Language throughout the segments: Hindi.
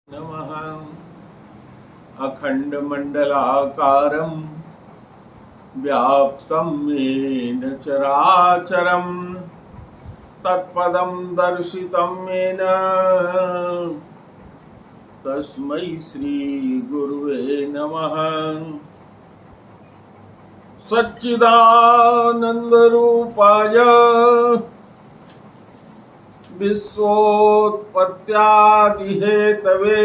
नमः। अखण्डमण्डलाकारं व्याप्तं येन चराचरं तत्पदं दर्शितं येन तस्मै श्रीगुरुवे नमः। सच्चिदानन्दरूपाय विश्वोत्पत्त्यादिहेतवे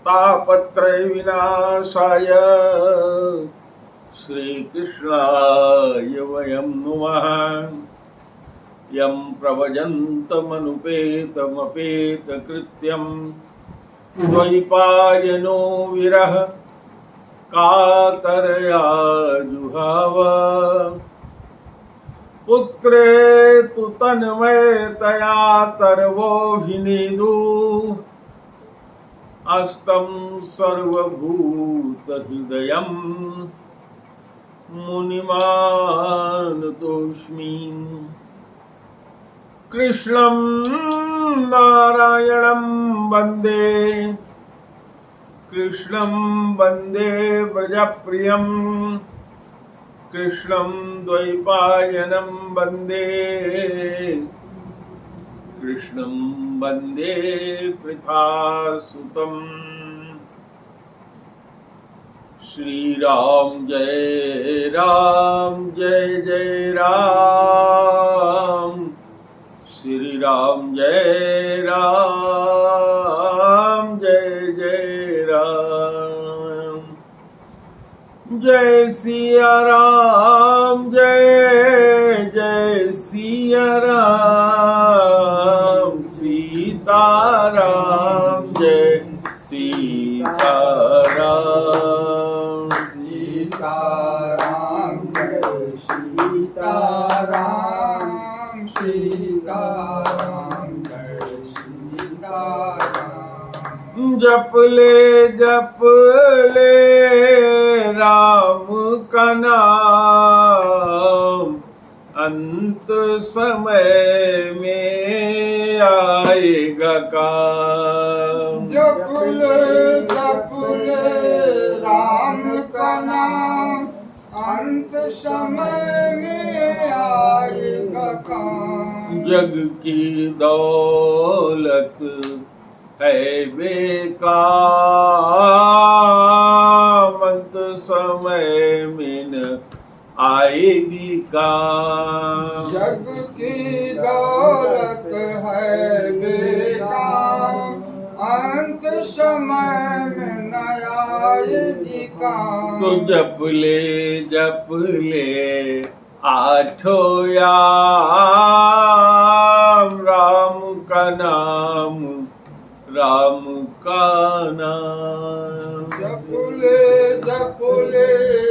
तापत्रय विनाशाय श्रीकृष्णाय वयं नुमः। यं प्रव्रजन्तमनुपेतमपेतकृत्यं द्वैपायनो विरह कातरया जुहाव। पुत्रेतु तन्मयतया तर्वोऽभिनेदु अस्तं सर्वभूतहृदयं मुनिमानतोऽस्मि। कृष्णं नारायणं वन्दे कृष्णं वन्दे व्रजप्रियम् कृष्णं द्वैपायनं वन्दे कृष्णं वन्दे पृथासुतम्। श्रीराम जय जय राम। श्री राम जय जय राम। जय सिया राम जय सिया राम। सीता राम जय सीता राम। सीता राम जय सीता राम। सीता राम जय सीता राम। जप ले राम का नाम अंत समय में आएगा काम। जप ले राम का नाम अंत समय में आएगा काम। जग की दौलत है बेकार अंत समय में न आएगी काम। जग की दौलत है बेकार अंत समय में न आएगी काम। तो जप ले आठो याम राम का नाम राम का नाम। जप ले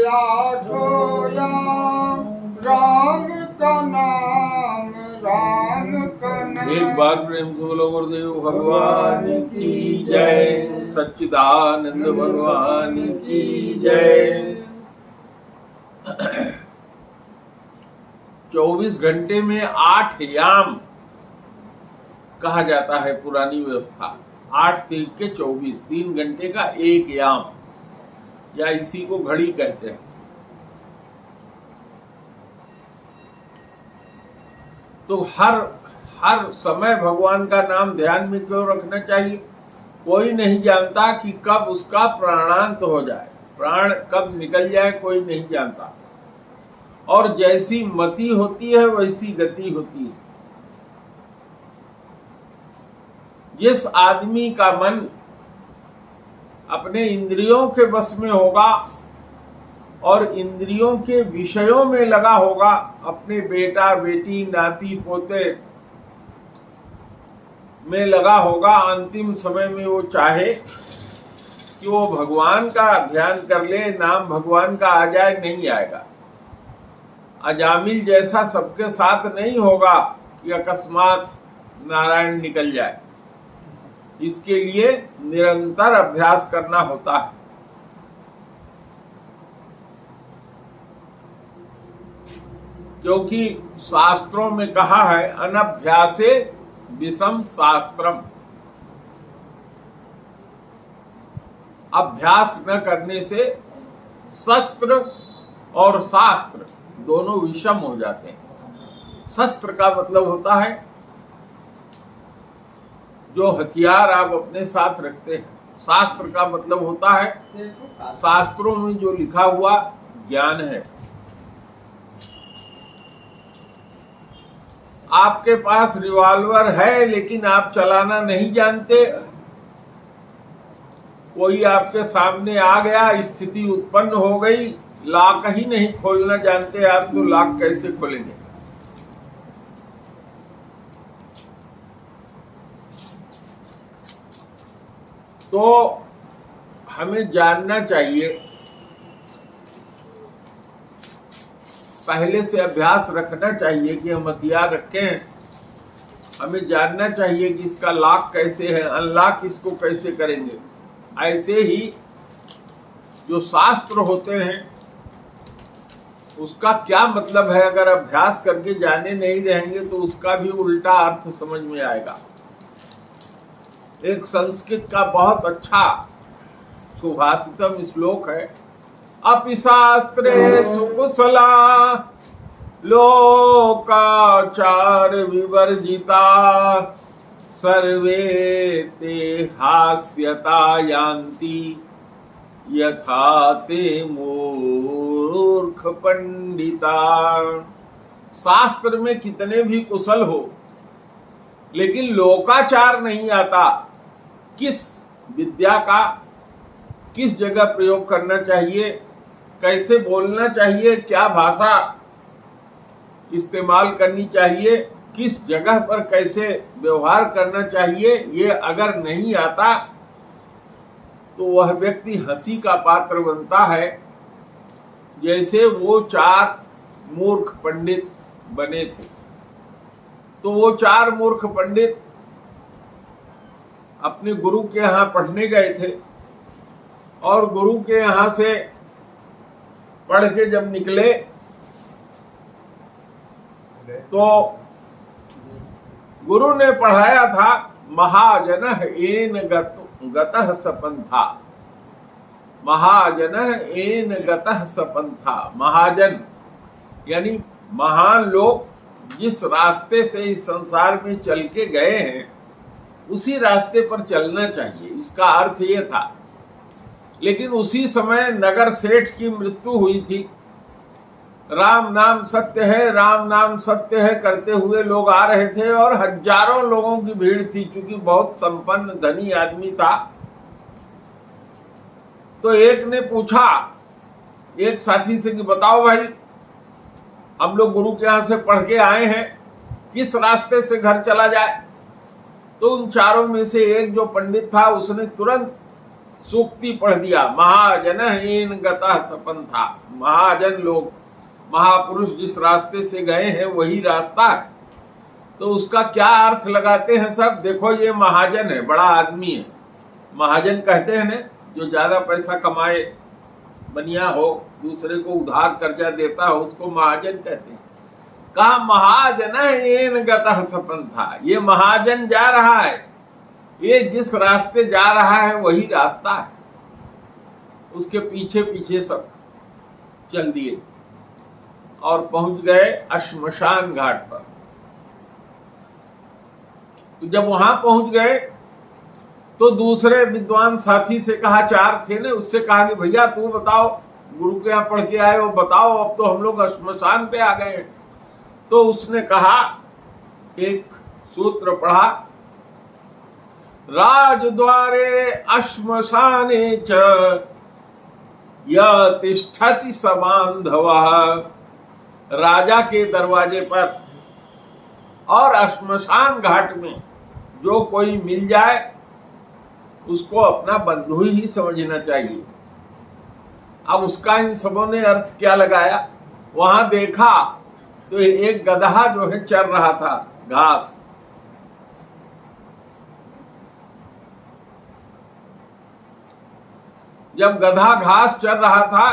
आठो याम राम का नाम राम का नाम। एक बार प्रेम से बोलो गुरुदेव भगवान की जय। सच्चिदानंद भगवान की जय। 24 घंटे में 8 याम कहा जाता है पुरानी व्यवस्था। 8 3 के 24, 3 घंटे का एक याम, या इसी को घड़ी कहते हैं। तो हर समय भगवान का नाम ध्यान में क्यों रखना चाहिए? कोई नहीं जानता कि कब उसका प्राणांत हो जाए, प्राण कब निकल जाए, कोई नहीं जानता। और जैसी मति होती है वैसी गति होती है। जिस आदमी का मन अपने इंद्रियों के वश में होगा और इंद्रियों के विषयों में लगा होगा, अपने बेटा बेटी नाती पोते में लगा होगा, अंतिम समय में वो चाहे कि वो भगवान का ध्यान कर ले, नाम भगवान का आ जाए, नहीं आएगा। अजामिल जैसा सबके साथ नहीं होगा कि अकस्मात नारायण निकल जाए। इसके लिए निरंतर अभ्यास करना होता है। क्योंकि शास्त्रों में कहा है अनभ्यासे विषम शास्त्रम। अभ्यास न करने से शस्त्र और शास्त्र दोनों विषम हो जाते हैं। शस्त्र का मतलब होता है जो हथियार आप अपने साथ रखते हैं। शास्त्र का मतलब होता है शास्त्रों में जो लिखा हुआ ज्ञान है। आपके पास रिवॉल्वर है लेकिन आप चलाना नहीं जानते। कोई आपके सामने आ गया, स्थिति उत्पन्न हो गई, लॉक ही नहीं खोलना जानते आप, तो लॉक कैसे खोलेंगे? तो हमें जानना चाहिए, पहले से अभ्यास रखना चाहिए कि हम हथियार रखें। हमें जानना चाहिए कि इसका लॉक कैसे है, अनलॉक इसको कैसे करेंगे। ऐसे ही जो शास्त्र होते हैं उसका क्या मतलब है, अगर अभ्यास करके जाने नहीं रहेंगे तो उसका भी उल्टा अर्थ समझ में आएगा। एक संस्कृत का बहुत अच्छा सुभाषितम श्लोक है, अपि शास्त्रे सुकुशला लोकाचार विवर्जिता सर्वे ते हास्यता यान्ति यथा ते मूर्ख पंडिता। शास्त्र में कितने भी कुशल हो लेकिन लोकाचार नहीं आता, किस विद्या का किस जगह प्रयोग करना चाहिए, कैसे बोलना चाहिए, क्या भाषा इस्तेमाल करनी चाहिए, किस जगह पर कैसे व्यवहार करना चाहिए, ये अगर नहीं आता तो वह व्यक्ति हंसी का पात्र बनता है। जैसे वो 4 मूर्ख पंडित बने थे। तो वो 4 मूर्ख पंडित अपने गुरु के यहाँ पढ़ने गए थे और गुरु के यहाँ से पढ़ के जब निकले तो गुरु ने पढ़ाया था महाजनः येन गतः सपन्था। महाजनः येन गतः सपन्था। महाजन यानी महान लोग जिस रास्ते से इस संसार में चल के गए हैं उसी रास्ते पर चलना चाहिए, इसका अर्थ ये था। लेकिन उसी समय नगर सेठ की मृत्यु हुई थी। राम नाम सत्य है, राम नाम सत्य है करते हुए लोग आ रहे थे और हजारों लोगों की भीड़ थी, क्योंकि बहुत संपन्न धनी आदमी था। तो एक ने पूछा एक साथी से कि बताओ भाई, हम लोग गुरु के यहां से पढ़ के आए हैं, किस रास्ते से घर चला जाए? तो उन चारों में से एक जो पंडित था उसने तुरंत सूक्ति पढ़ दिया, महाजनः येन गतः सपन्था। महाजन लोग, महापुरुष जिस रास्ते से गए हैं वही रास्ता है। तो उसका क्या अर्थ लगाते हैं सब? देखो ये महाजन है, बड़ा आदमी है। महाजन कहते हैं ना, जो ज्यादा पैसा कमाए, बनिया हो, दूसरे को उधार कर्जा देता हो, उसको महाजन कहते हैं। कहा महाजन येन गतः सपन्था। ये महाजन जा रहा है, ये जिस रास्ते जा रहा है वही रास्ता है। उसके पीछे पीछे सब चल दिए और पहुंच गए श्मशान घाट पर। तो जब वहां पहुंच गए तो दूसरे विद्वान साथी से कहा, 4 थे ना, उससे कहा कि भैया तू बताओ, गुरु के यहाँ पढ़ के आए हो, बताओ, अब तो हम लोग श्मशान पे आ गए। तो उसने कहा, एक सूत्र पढ़ा, राजद्वारे श्मशाने च यतिष्ठति स बांधवः। राजा के दरवाजे पर और श्मशान घाट में जो कोई मिल जाए उसको अपना बंधु ही समझना चाहिए। अब उसका इन सबों ने अर्थ क्या लगाया? वहां देखा तो एक गधा जो है चर रहा था घास। जब गधा घास चर रहा था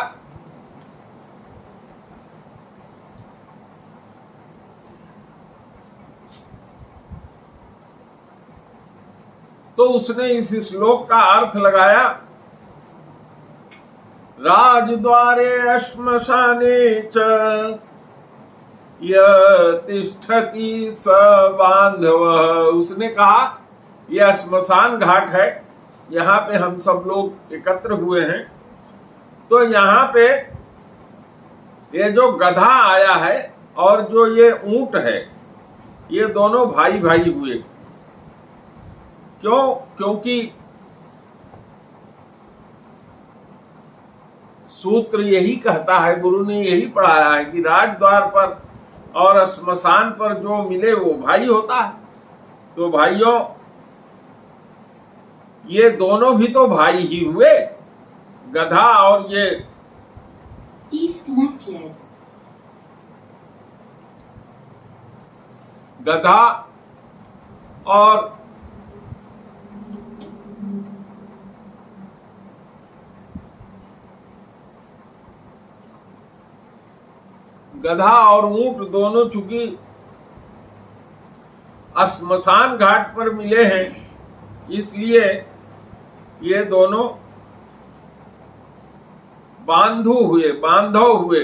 तो उसने इस श्लोक का अर्थ लगाया राजद्वारे श्मशाने च य तिष्ठति स बांधव। उसने कहा यह श्मशान घाट है, यहाँ पे हम सब लोग एकत्र हुए हैं। तो यहाँ पे ये जो गधा आया है और जो ये ऊंट है, ये दोनों भाई भाई हुए। क्यों? क्योंकि सूत्र यही कहता है, गुरु ने यही पढ़ाया है कि राजद्वार पर और श्मशान पर जो मिले वो भाई होता है। तो भाइयों, ये दोनों भी तो भाई ही हुए, गधा और ये। गधा और ऊंट दोनों चूंकि श्मशान घाट पर मिले हैं, इसलिए ये दोनों बांधव हुए।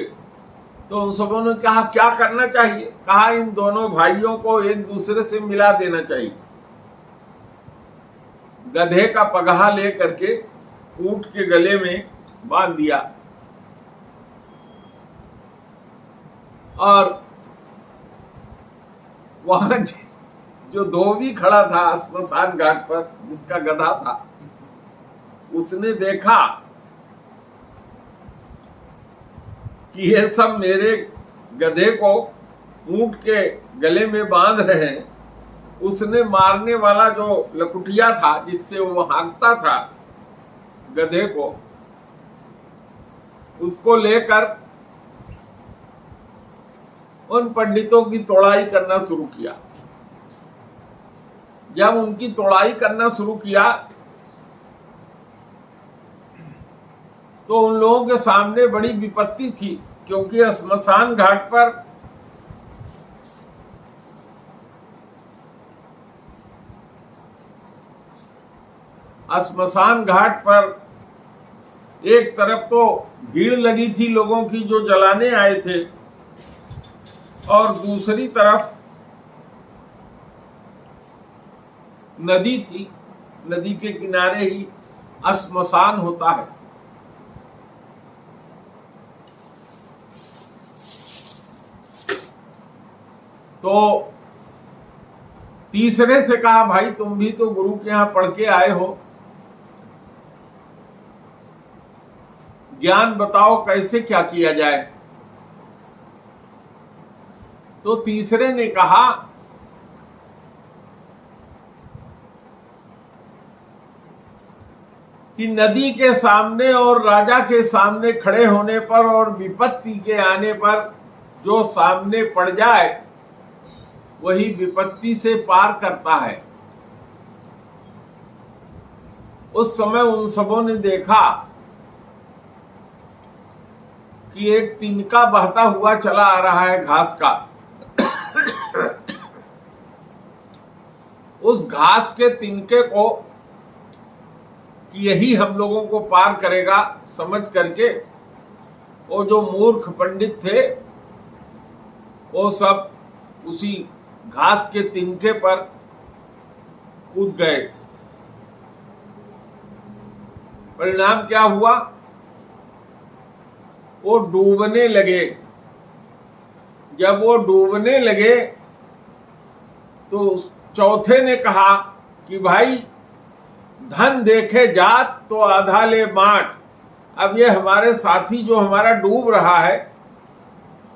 तो उन सबों ने कहा क्या करना चाहिए? कहा इन दोनों भाइयों को एक दूसरे से मिला देना चाहिए। गधे का पगहा ले करके ऊंट के गले में बांध दिया और वहां जो धोबी खड़ा था श्मशान घाट पर, जिसका गधा था, उसने देखा कि ये सब मेरे गधे को ऊंट के गले में बांध रहे हैं। उसने मारने वाला जो लकुटिया था, जिससे वो हाँकता था गधे को, उसको लेकर उन पंडितों की तोड़ाई करना शुरू किया। जब उनकी तोड़ाई करना शुरू किया तो उन लोगों के सामने बड़ी विपत्ति थी, क्योंकि श्मशान घाट पर एक तरफ तो भीड़ लगी थी लोगों की जो जलाने आए थे, और दूसरी तरफ नदी थी। नदी के किनारे ही श्मशान होता है। तो तीसरे से कहा, भाई तुम भी तो गुरु के यहां पढ़ के आए हो, ज्ञान बताओ कैसे क्या किया जाए। तो तीसरे ने कहा कि नदी के सामने और राजा के सामने खड़े होने पर और विपत्ति के आने पर जो सामने पड़ जाए वही विपत्ति से पार करता है। उस समय उन सबों ने देखा कि एक तिनका बहता हुआ चला आ रहा है घास का। उस घास के तिनके को कि यही हम लोगों को पार करेगा समझ करके वो जो मूर्ख पंडित थे वो सब उसी घास के तिनके पर कूद गए। परिणाम क्या हुआ? वो डूबने लगे। जब वो डूबने लगे तो चौथे ने कहा कि भाई धन देखे जात तो आधा ले बांट। अब ये हमारे साथी जो हमारा डूब रहा है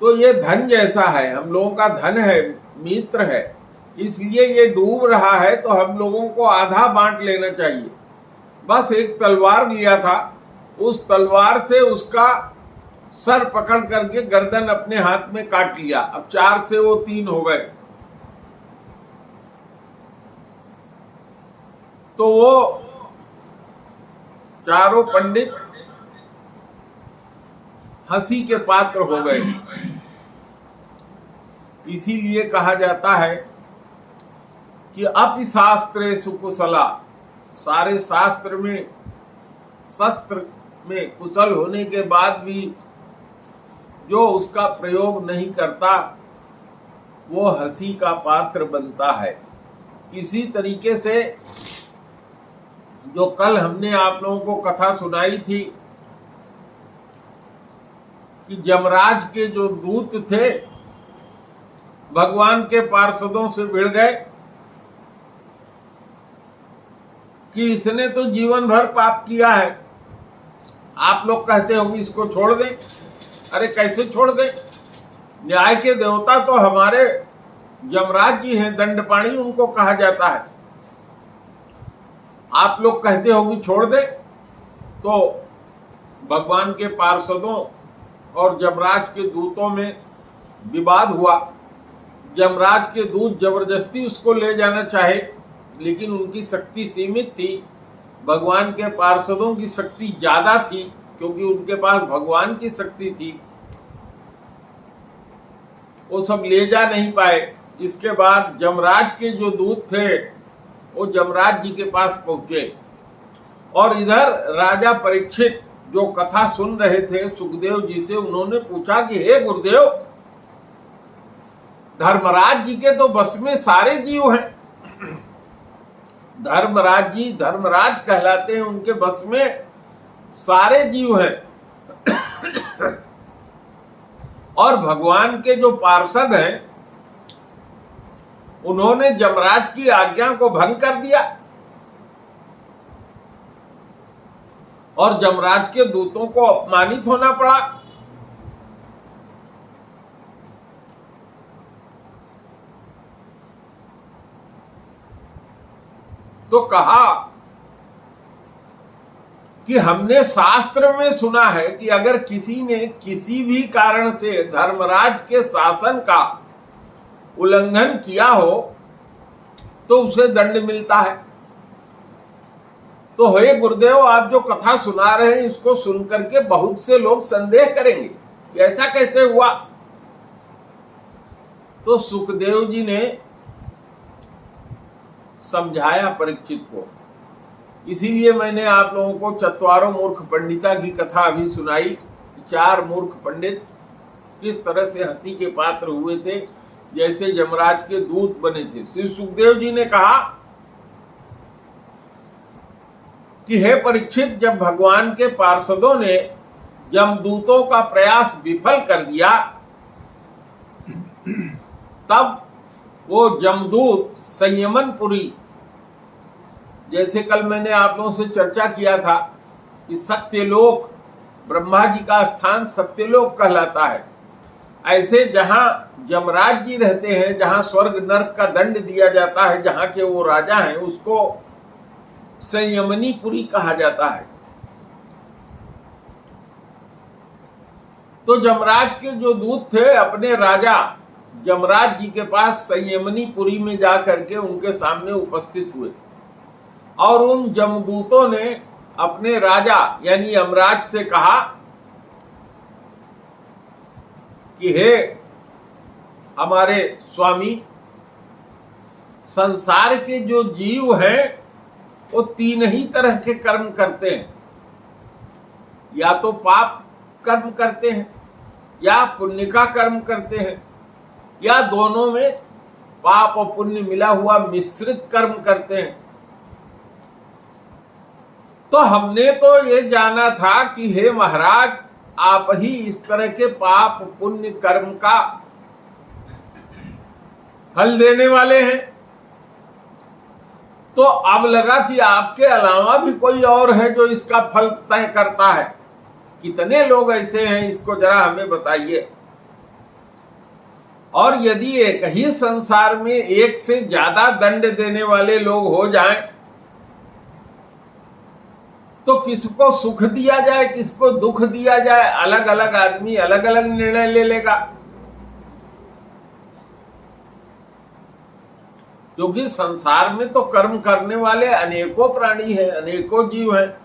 तो ये धन जैसा है, हम लोगों का धन है, मित्र है, इसलिए ये डूब रहा है तो हम लोगों को आधा बांट लेना चाहिए। बस एक तलवार लिया था, उस तलवार से उसका सर पकड़ करके गर्दन अपने हाथ में काट लिया। अब 4 से वो 3 हो गए। तो वो चारों पंडित हंसी के पात्र हो गए। इसीलिए कहा जाता है कि अपि शास्त्रे सुकुशला, सारे शास्त्र में शस्त्र में कुशल होने के बाद भी जो उसका प्रयोग नहीं करता वो हंसी का पात्र बनता है। इसी तरीके से जो कल हमने आप लोगों को कथा सुनाई थी कि यमराज के जो दूत थे भगवान के पार्षदों से भिड़ गए कि इसने तो जीवन भर पाप किया है, आप लोग कहते होंगे इसको छोड़ दें। अरे कैसे छोड़ दें? न्याय के देवता तो हमारे यमराज जी हैं, दंडपाणी उनको कहा जाता है। आप लोग कहते होंगे छोड़ दे। तो भगवान के पार्षदों और यमराज के दूतों में विवाद हुआ। यमराज के दूत जबरदस्ती उसको ले जाना चाहे, लेकिन उनकी शक्ति सीमित थी। भगवान के पार्षदों की शक्ति ज्यादा थी, क्योंकि उनके पास भगवान की शक्ति थी। वो सब ले जा नहीं पाए। इसके बाद यमराज के जो दूत थे वो यमराज जी के पास पहुंचे और इधर राजा परीक्षित जो कथा सुन रहे थे सुखदेव जी से, उन्होंने पूछा कि हे गुरुदेव, धर्मराज जी के तो बस में सारे जीव हैं। धर्मराज जी धर्मराज कहलाते हैं, उनके बस में सारे जीव हैं। और भगवान के जो पार्षद हैं उन्होंने यमराज की आज्ञा को भंग कर दिया और यमराज के दूतों को अपमानित होना पड़ा। तो कहा कि हमने शास्त्र में सुना है कि अगर किसी ने किसी भी कारण से धर्मराज के शासन का उल्लंघन किया हो तो उसे दंड मिलता है। तो हे गुरुदेव, आप जो कथा सुना रहे हैं इसको सुनकर के बहुत से लोग संदेह करेंगे कि ऐसा कैसे हुआ। तो सुखदेव जी ने समझाया परीक्षित को। इसीलिए मैंने आप लोगों को चत्वारों मूर्ख पंडिता की कथा अभी सुनाई। 4 मूर्ख पंडित किस तरह से हंसी के पात्र हुए थे, जैसे यमराज के दूत बने थे। श्री सुखदेव जी ने कहा कि हे परीक्षित, जब भगवान के पार्षदों ने यमदूतों का प्रयास विफल कर दिया तब वो यमदूत संयमनपुरी, जैसे कल मैंने आप लोगों से चर्चा किया था कि सत्यलोक, ब्रह्मा जी का स्थान सत्यलोक कहलाता है। ऐसे जहां यमराज जी रहते हैं, जहां स्वर्ग नरक का दंड दिया जाता है, जहां के वो राजा हैं, उसको संयमनीपुरी कहा जाता है। तो यमराज के जो दूत थे अपने राजा यमराज जी के पास संयमनीपुरी में जाकर के उनके सामने उपस्थित हुए और उन यमदूतों ने अपने राजा यानी यमराज से कहा कि हे हमारे स्वामी, संसार के जो जीव हैं वो 3 ही तरह के कर्म करते हैं। या तो पाप कर्म करते हैं या पुण्य का कर्म करते हैं, या दोनों में पाप और पुण्य मिला हुआ मिश्रित कर्म करते हैं। तो हमने तो ये जाना था कि हे महाराज, आप ही इस तरह के पाप पुण्य कर्म का फल देने वाले हैं। तो अब लगा कि आपके अलावा भी कोई और है जो इसका फल तय करता है। कितने लोग ऐसे हैं, इसको जरा हमें बताइए। और यदि एक ही संसार में एक से ज्यादा दंड देने वाले लोग हो जाएं, तो किसको सुख दिया जाए, किसको दुख दिया जाए, अलग अलग आदमी अलग अलग निर्णय ले लेगा। क्योंकि संसार में तो कर्म करने वाले अनेकों प्राणी हैं, अनेकों जीव हैं,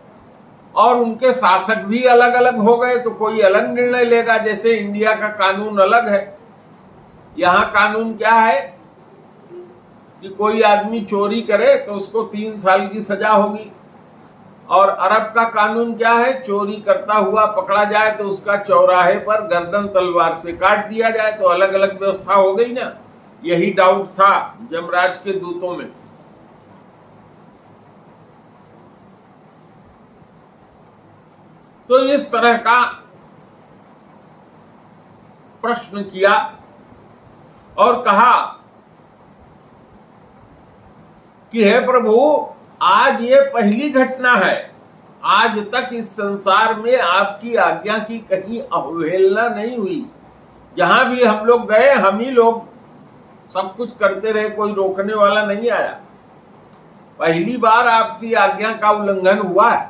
और उनके शासक भी अलग अलग हो गए तो कोई अलग निर्णय लेगा। जैसे इंडिया का कानून अलग है, यहाँ कानून क्या है कि कोई आदमी चोरी करे तो उसको 3 साल की सजा होगी, और अरब का कानून क्या है? चोरी करता हुआ पकड़ा जाए तो उसका चौराहे पर गर्दन तलवार से काट दिया जाए। तो अलग अलग व्यवस्था हो गई ना। यही डाउट था यमराज के दूतों में। तो इस तरह का प्रश्न किया और कहा कि हे प्रभु, आज ये पहली घटना है। आज तक इस संसार में आपकी आज्ञा की कहीं अवहेलना नहीं हुई। जहां भी हम लोग गए, हम ही लोग सब कुछ करते रहे, कोई रोकने वाला नहीं आया। पहली बार आपकी आज्ञा का उल्लंघन हुआ है।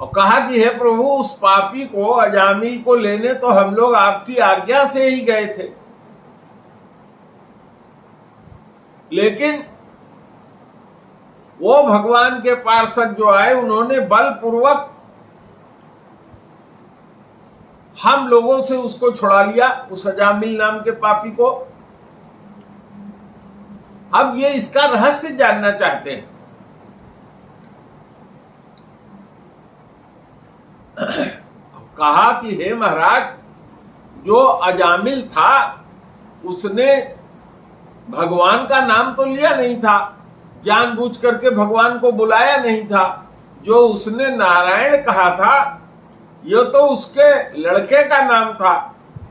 और कहा कि हे प्रभु, उस पापी को, अजामिल को लेने तो हम लोग आपकी आज्ञा से ही गए थे, लेकिन वो भगवान के पार्षद जो आए, उन्होंने बलपूर्वक हम लोगों से उसको छुड़ा लिया, उस अजामिल नाम के पापी को। अब ये इसका रहस्य जानना चाहते हैं। कहा कि हे महाराज, जो अजामिल था उसने भगवान का नाम तो लिया नहीं था, जानबूझ करके भगवान को बुलाया नहीं था। जो उसने नारायण कहा था, ये तो उसके लड़के का नाम था,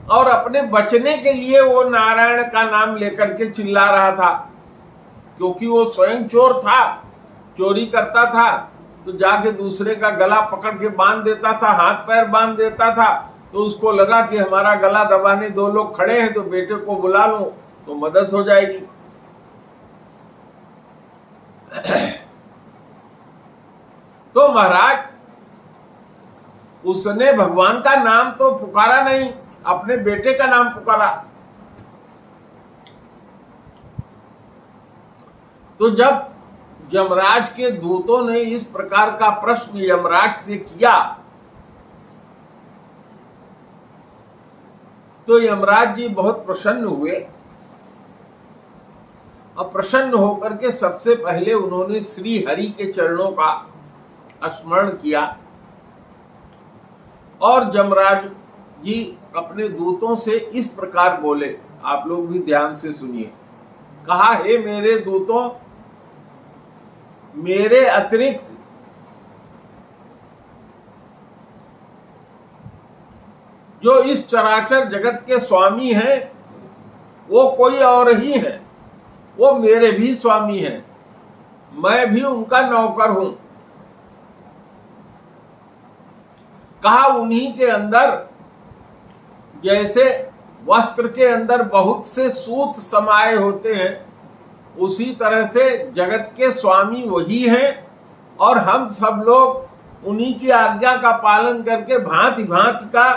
और अपने बचने के लिए वो नारायण का नाम लेकर के चिल्ला रहा था, क्योंकि वो स्वयं चोर था, चोरी करता था। तो जाके दूसरे का गला पकड़ के बांध देता था, हाथ पैर बांध देता था। तो उसको लगा कि हमारा गला दबाने दो लोग खड़े हैं, तो बेटे को बुला लूं तो मदद हो जाएगी। तो महाराज, उसने भगवान का नाम तो पुकारा नहीं, अपने बेटे का नाम पुकारा। तो जब यमराज के दूतों ने इस प्रकार का प्रश्न यमराज से किया, तो यमराज जी बहुत प्रसन्न हुए। और प्रसन्न होकर के सबसे पहले उन्होंने श्री हरि के चरणों का स्मरण किया, और यमराज जी अपने दूतों से इस प्रकार बोले, आप लोग भी ध्यान से सुनिए। कहा, हे मेरे दूतों, मेरे अतिरिक्त जो इस चराचर जगत के स्वामी हैं, वो कोई और ही हैं। वो मेरे भी स्वामी हैं, मैं भी उनका नौकर हूं। कहा, उन्हीं के अंदर जैसे वस्त्र के अंदर बहुत से सूत समाये होते हैं, उसी तरह से जगत के स्वामी वही हैं, और हम सब लोग उन्हीं की आज्ञा का पालन करके भांति भांति का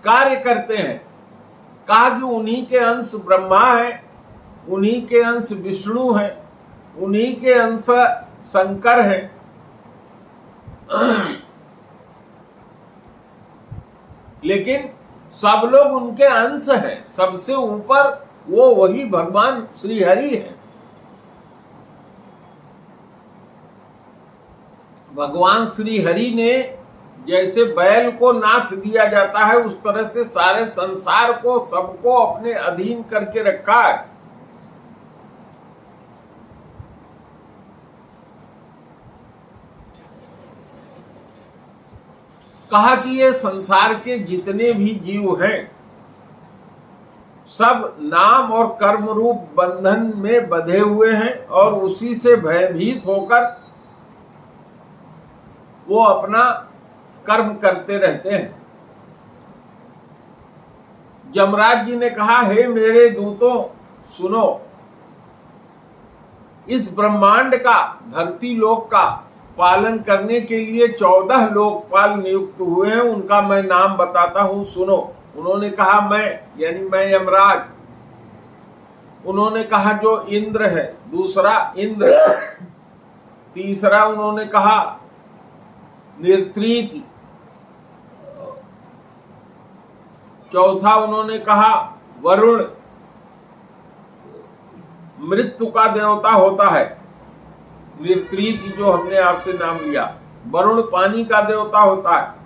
कार्य करते हैं। कहा कि उन्हीं के अंश ब्रह्मा है, उन्हीं के अंश विष्णु है, उन्हीं के अंश शंकर है। लेकिन सब लोग उनके अंश हैं, सबसे ऊपर वो वही भगवान श्री हरि है। भगवान श्री हरि ने जैसे बैल को नाथ दिया जाता है, उस तरह से सारे संसार को, सबको अपने अधीन करके रखा है। कहा कि ये संसार के जितने भी जीव हैं, सब नाम और कर्म रूप बंधन में बंधे हुए हैं, और उसी से भयभीत होकर वो अपना कर्म करते रहते हैं। यमराज जी ने कहा, हे मेरे दूतों, सुनो, इस ब्रह्मांड का, धरती लोक का पालन करने के लिए 14 लोकपाल नियुक्त हुए हैं। उनका मैं नाम बताता हूं, सुनो। उन्होंने कहा, मैं, यानी मैं यमराज। उन्होंने कहा, जो इंद्र है, दूसरा इंद्र। तीसरा उन्होंने कहा निर्त्रीति। चौथा उन्होंने कहा वरुण, मृत्यु का देवता होता है। निर्त्रीति जो हमने आपसे नाम लिया। वरुण पानी का देवता होता है।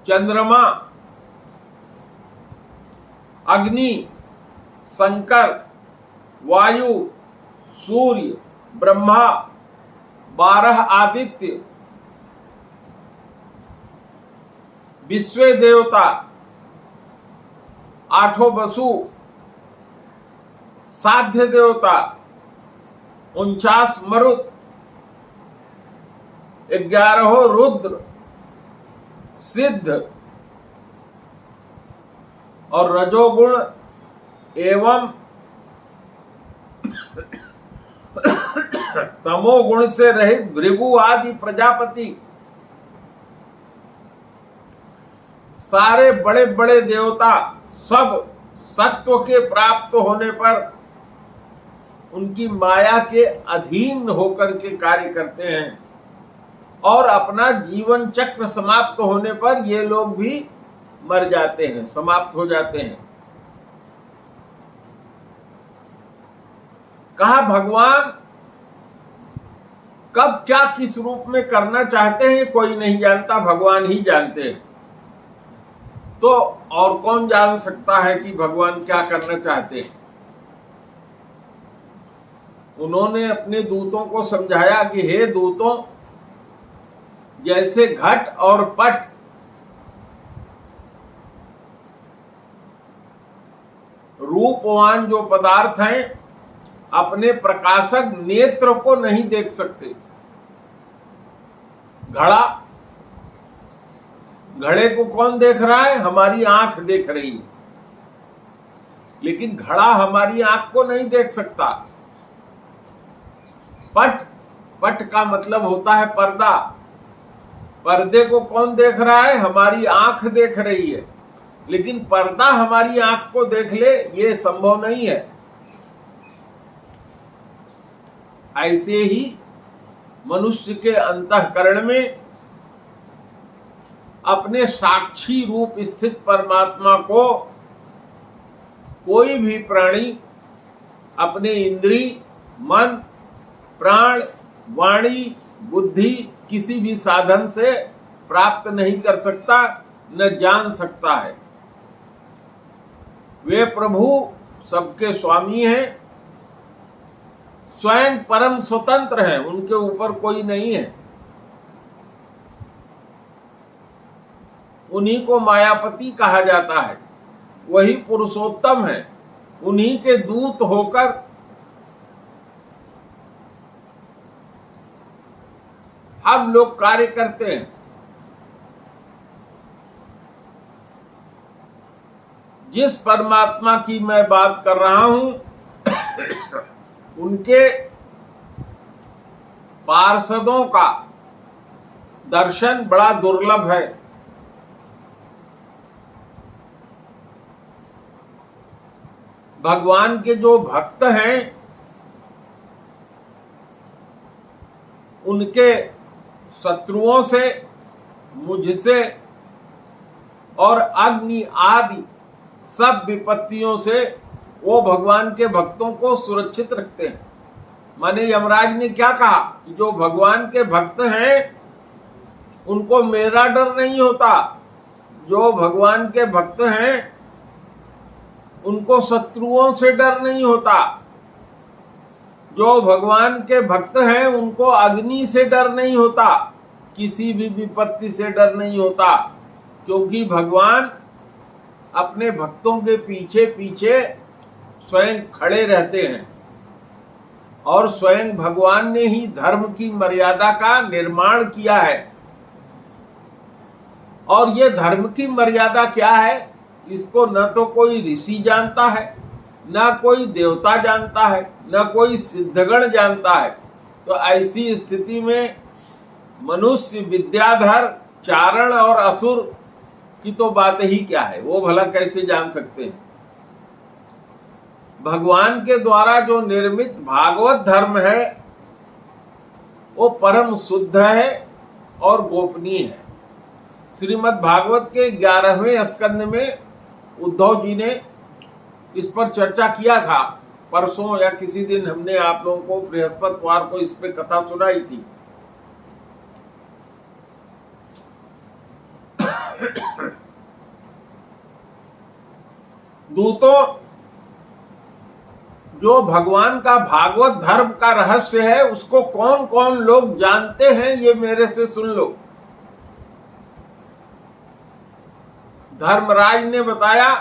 चंद्रमा अग्नि, शंकर, वायु, सूर्य, ब्रह्मा, 12 आदित्य, विश्व देवता, 8 वसु, साध्य देवता, 49 मरुत, 11 रुद्र, सिद्ध और रजोगुण एवं तमोगुण से रहित भृगु आदि प्रजापति, सारे बड़े बड़े देवता सब सत्व के प्राप्त होने पर उनकी माया के अधीन होकर के कार्य करते हैं और अपना जीवन चक्र समाप्त होने पर ये लोग भी मर जाते हैं, समाप्त हो जाते हैं। कहा भगवान कब क्या किस रूप में करना चाहते हैं कोई नहीं जानता, भगवान ही जानते हैं। तो और कौन जान सकता है कि भगवान क्या करना चाहते हैं। उन्होंने अपने दूतों को समझाया कि हे दूतों, जैसे घट और पट रूपवान जो पदार्थ हैं अपने प्रकाशक नेत्र को नहीं देख सकते। घड़े को कौन देख रहा है? हमारी आंख देख रही है, लेकिन घड़ा हमारी आंख को नहीं देख सकता। पट का मतलब होता है पर्दा। पर्दे को कौन देख रहा है? हमारी आंख देख रही है, लेकिन पर्दा हमारी आंख को देख ले ये संभव नहीं है। ऐसे ही मनुष्य के अंतःकरण में अपने साक्षी रूप स्थित परमात्मा को कोई भी प्राणी अपने इंद्री, मन, प्राण, वाणी, बुद्धि किसी भी साधन से प्राप्त नहीं कर सकता, न जान सकता है। वे प्रभु सबके स्वामी हैं, स्वयं परम स्वतंत्र हैं, उनके ऊपर कोई नहीं है। उन्हीं को मायापति कहा जाता है, वही पुरुषोत्तम है। उन्हीं के दूत होकर हम लोग कार्य करते हैं। जिस परमात्मा की मैं बात कर रहा हूं उनके पार्षदों का दर्शन बड़ा दुर्लभ है। भगवान के जो भक्त हैं उनके शत्रुओं से, मुझसे और अग्नि आदि सब विपत्तियों से वो भगवान के भक्तों को सुरक्षित रखते हैं। माने यमराज ने क्या कहा कि जो भगवान के भक्त हैं उनको मेरा डर नहीं होता, जो भगवान के भक्त हैं उनको शत्रुओं से डर नहीं होता, जो भगवान के भक्त हैं उनको अग्नि से डर नहीं होता, किसी भी विपत्ति से डर नहीं होता, क्योंकि भगवान अपने भक्तों के पीछे पीछे स्वयं खड़े रहते हैं और स्वयं भगवान ने ही धर्म की मर्यादा का निर्माण किया है। और ये धर्म की मर्यादा क्या है इसको न तो कोई ऋषि जानता है, न कोई देवता जानता है, न कोई सिद्धगण जानता है। तो ऐसी स्थिति में मनुष्य, विद्याधर, चारण और असुर की तो बात ही क्या है, वो भला कैसे जान सकते हैं। भगवान के द्वारा जो निर्मित भागवत धर्म है वो परम शुद्ध है और गोपनीय है। श्रीमद् भागवत के 11वें स्कंद में उद्धव जी ने इस पर चर्चा किया था परसों या किसी दिन। हमने आप लोगों को बृहस्पतिवार को इस पे कथा सुनाई थी। दूतों, जो भगवान का भागवत धर्म का रहस्य है उसको कौन कौन लोग जानते हैं, ये मेरे से सुन लो। धर्मराज ने बताया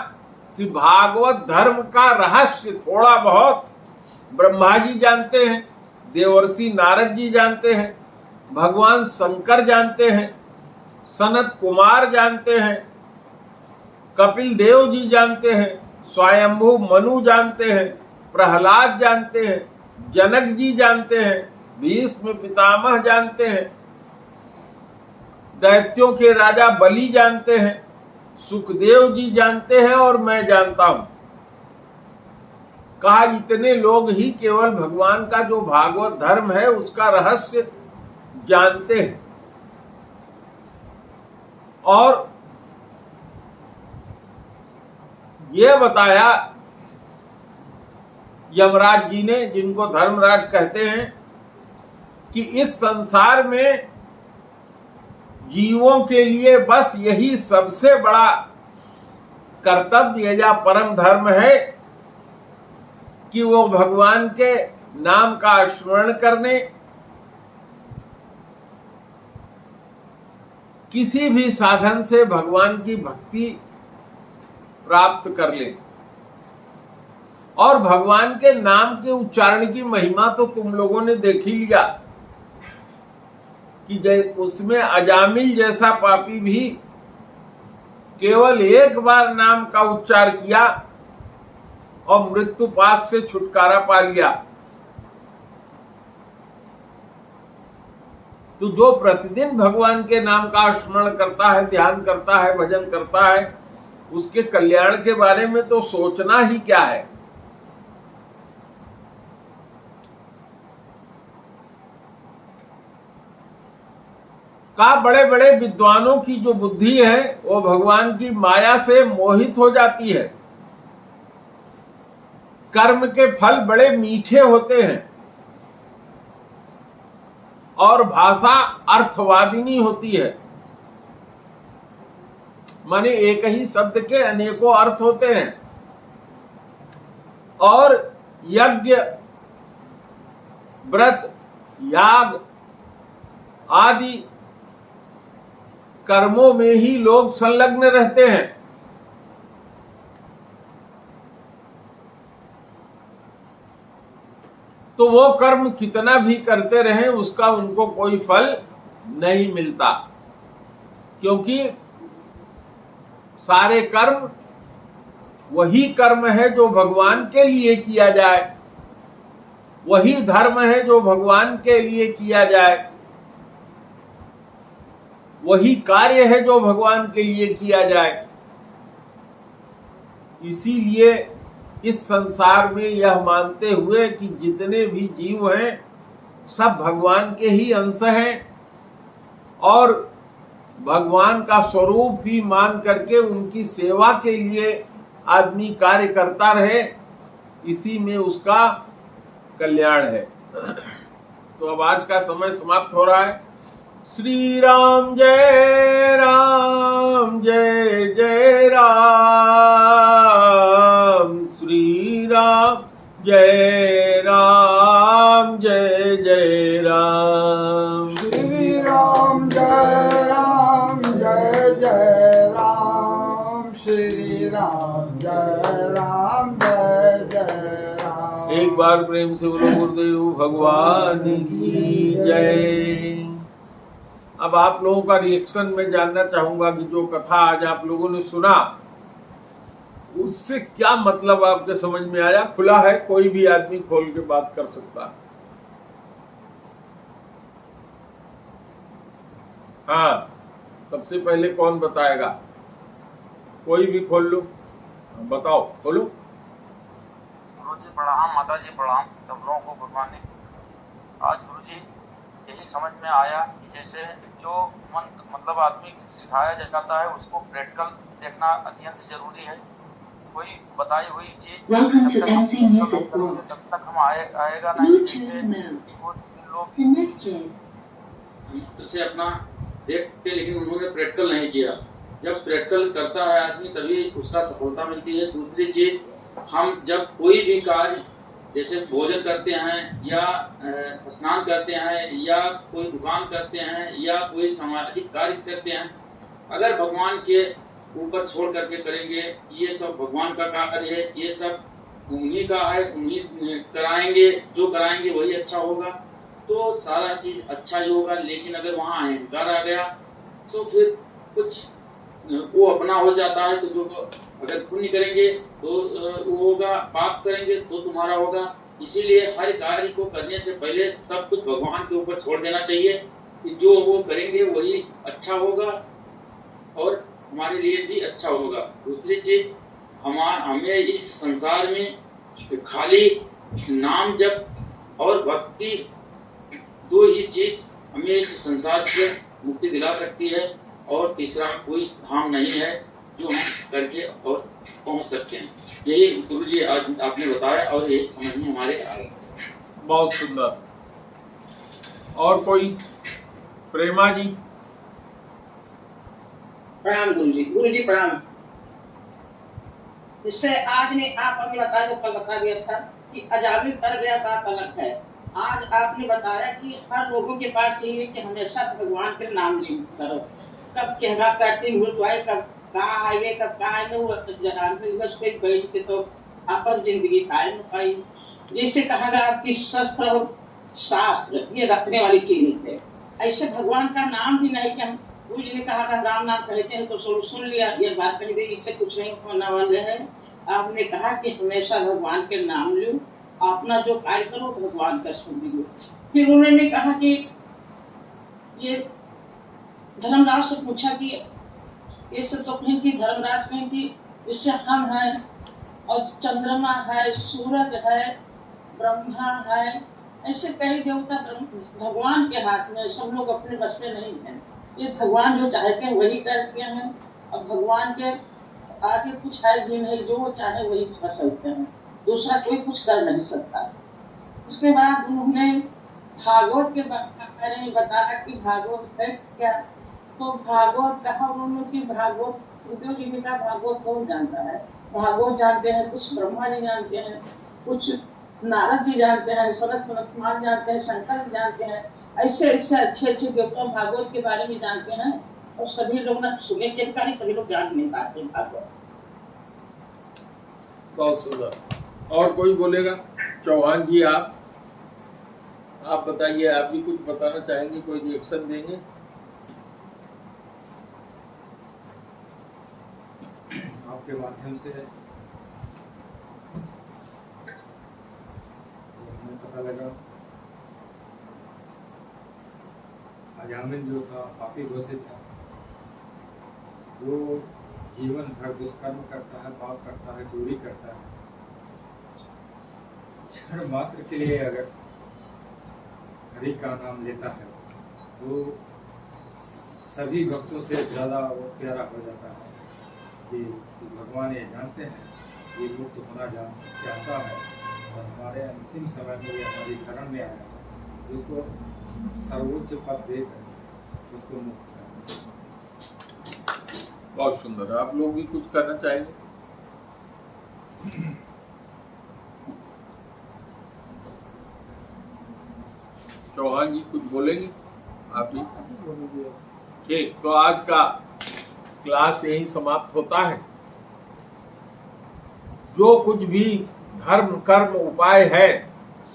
कि भागवत धर्म का रहस्य थोड़ा बहुत ब्रह्मा जी जानते हैं, देवर्षि नारद जी जानते हैं, भगवान शंकर जानते हैं, सनत कुमार जानते हैं, कपिल देव जी जानते हैं, स्वयंभू मनु जानते हैं, प्रहलाद जानते हैं, जनक जी जानते हैं, भीष्म पितामह जानते हैं, दैत्यों के राजा बलि जानते हैं, सुखदेव जी जानते हैं और मैं जानता हूं। कहा इतने लोग ही केवल भगवान का जो भागवत धर्म है उसका रहस्य जानते हैं। और यह बताया यमराज जी ने, जिनको धर्मराज कहते हैं, कि इस संसार में जीवों के लिए बस यही सबसे बड़ा कर्तव्य या परम धर्म है कि वो भगवान के नाम का स्मरण करने, किसी भी साधन से भगवान की भक्ति प्राप्त कर ले। और भगवान के नाम के उच्चारण की महिमा तो तुम लोगों ने देख ही लिया कि उसमें अजामिल जैसा पापी भी केवल एक बार नाम का उच्चार किया और मृत्यु पाश से छुटकारा पा लिया। तो जो प्रतिदिन भगवान के नाम का स्मरण करता है, ध्यान करता है, भजन करता है, उसके कल्याण के बारे में तो सोचना ही क्या है। का बड़े बड़े विद्वानों की जो बुद्धि है वो भगवान की माया से मोहित हो जाती है। कर्म के फल बड़े मीठे होते हैं और भाषा अर्थवादिनी होती है। माने एक ही शब्द के अनेकों अर्थ होते हैं। और यज्ञ, व्रत, याग आदि कर्मों में ही लोग संलग्न रहते हैं। तो वो कर्म कितना भी करते रहें उसका उनको कोई फल नहीं मिलता, क्योंकि सारे कर्म वही कर्म है जो भगवान के लिए किया जाए, वही धर्म है जो भगवान के लिए किया जाए, वही कार्य है जो भगवान के लिए किया जाए। इसीलिए इस संसार में यह मानते हुए कि जितने भी जीव हैं सब भगवान के ही अंश हैं और भगवान का स्वरूप ही मान करके उनकी सेवा के लिए आदमी कार्य करता रहे, इसी में उसका कल्याण है। तो अब आज का समय समाप्त हो रहा है। श्री राम जय राम, जय जय राम, श्री राम जय राम, जय जय राम, श्री राम जय राम, जय जय राम, श्री राम जय राम, जय जय राम। एक बार प्रेम से बोलो गुरुदेव भगवान की जय। अब आप लोगों का रिएक्शन मैं जानना चाहूंगा कि जो कथा आज आप लोगों ने सुना उससे क्या मतलब आपके समझ में आया। खुला है, कोई भी आदमी खोल के बात कर सकता है। हाँ, सबसे पहले कौन बताएगा? कोई भी खोल लो, बताओ, खोलो। गुरुजी प्रणाम, माता जी प्रणाम, सब लोगों को गुड मॉर्निंग। आज गुरुजी यही समझ में आया कि जैसे जो मंत्र मतलब आदमी सिखाया जाता है उसको प्रैक्टिकल देखना अत्यंत जरूरी है। कोई बताई हुई चीज Welcome to जब तक हम MC Music करेंगे Box. तब तक हम आएगा नहीं। Bluetooth जिससे mode वो इन लोग connected. उसे अपना देखते, लेकिन उन्होंने प्रैक्टिकल नहीं किया। जब प्रैक्टिकल करता है आदमी तभी उसका सफलता मिलती है। दूसरी चीज, हम जब कोई भी कार्य जैसे भोजन करते हैं या स्नान करते हैं या कोई दुकान करते हैं या कोई सामाजिक कार्य करते हैं, अगर भगवान के ऊपर छोड़ करके करेंगे, ये सब भगवान का कार्य है, ये सब उन्हीं का है, उन्हीं कराएंगे, जो कराएंगे वही अच्छा होगा, तो सारा चीज अच्छा ही होगा। लेकिन अगर वहाँ अहंकार आ गया तो फिर कुछ वो अपना हो जाता है। तो जो अगर पुण्य करेंगे तो वो होगा, पाप करेंगे तो तुम्हारा होगा। इसीलिए हर कार्य को करने से पहले सब कुछ भगवान के ऊपर छोड़ देना चाहिए कि जो वो करेंगे वही अच्छा होगा और हमारे लिए भी अच्छा होगा। दूसरी चीज, हमें इस संसार में खाली नाम जप और भक्ति, दो ही चीज हमें इस संसार से मुक्ति दिला सकती है, और तीसरा कोई धाम नहीं है जो हम करके और पहुंच सकते हैं। यही गुरु जी आज आपने बताया और यही समझ में हमारे आए। बहुत सुंदर। और कोई? प्रेमा जी। प्रणाम गुरु जी प्रणाम। जिससे आज ने आप हमें बताया, जो कल बता दिया था कि अजामिल तर गया बात अलग है। आज आपने बताया कि हर लोगों के पास ये है कि हमेशा भगवान के नाम ली करो। कब कहना करती हुई कब कहाँ आएंगे, कब कहाँ आएंगे, वो बस कोई बैठ के तो अपन जिंदगी कायम पाई। जैसे कहा गया कि शस्त्र और शास्त्र ये रखने वाली चीज नहीं थे, ऐसे भगवान का नाम भी नहीं कि हम गुरु जी ने कहा था राम नाम कहते हैं तो सुन लिया, ये बात कही गई, इससे कुछ नहीं होने वाले है। आपने कहा कि हमेशा भगवान के नाम लो, अपना जो कार्य करो भगवान का सुन लो। फिर उन्होंने कहा कि ये धर्मराज से पूछा कि ये सब तो कहीं की धर्मराज कहीं की, इससे हम हैं और चंद्रमा है, सूरज है, ब्रह्मा है, ऐसे कई देवता भगवान के हाथ में, सब लोग अपने बस में नहीं है। ये भगवान जो चाहते हैं वही करते हैं, और भगवान के आगे कुछ है भी नहीं, जो वो चाहे वही कर सकते हैं, दूसरा कोई कुछ कर नहीं सकता। इसके बाद उन्होंने भागवत के बारे में बताया कि भागवत है क्या, तो भागवत कहा उन्होंने कि भागवत उद्योग जी का भागवत कौन जानता है। भागवत जानते हैं कुछ ब्रह्मा जी जानते हैं, कुछ नारद जी जानते हैं, सनत जानते हैं, शंकर जी जानते हैं, ऐसे ऐसे अच्छे अच्छे देवता भागवत के बारे में जानते हैं, और सभी लोग ना सुने जानकारी, सभी लोग जान नहीं पाते भागवत। बहुत सुंदर। और कोई बोलेगा? चौहान जी आप बताइए, आप भी कुछ बताना चाहेंगे, कोई रिएक्शन देंगे? आपके माध्यम से हमें पता लगा अजामिल जो था पापी घोषित था, वो जीवन भर दुष्कर्म करता है, पाप करता है, चोरी करता है। क्षण मात्र के लिए अगर हरि का नाम लेता है तो सभी भक्तों से ज़्यादा वो प्यारा हो जाता है कि भगवान ये जानते हैं ये मुक्त होना चाहता है, और हमारे अंतिम समय में ये हमारी शरण में आया है, उसको सर्वोच्च पद देकर उसको मुक्त करना। बहुत सुंदर। आप लोग भी कुछ करना चाहेंगे? चौहान जी कुछ बोलेंगे? आप भी? ठीक, तो आज का क्लास यही समाप्त होता है। जो कुछ भी धर्म कर्म उपाय है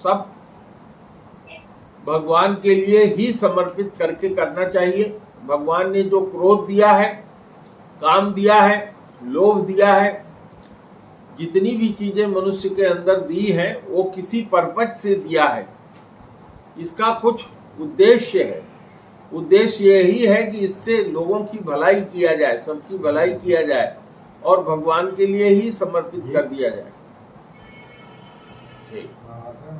सब भगवान के लिए ही समर्पित करके करना चाहिए। भगवान ने जो क्रोध दिया है, काम दिया है, लोभ दिया है, जितनी भी चीजें मनुष्य के अंदर दी हैं वो किसी पर्पज से दिया है। इसका कुछ उद्देश्य है। उद्देश्य यही है कि इससे लोगों की भलाई किया जाए, सबकी भलाई किया जाए और भगवान के लिए ही समर्पित कर दिया जाए।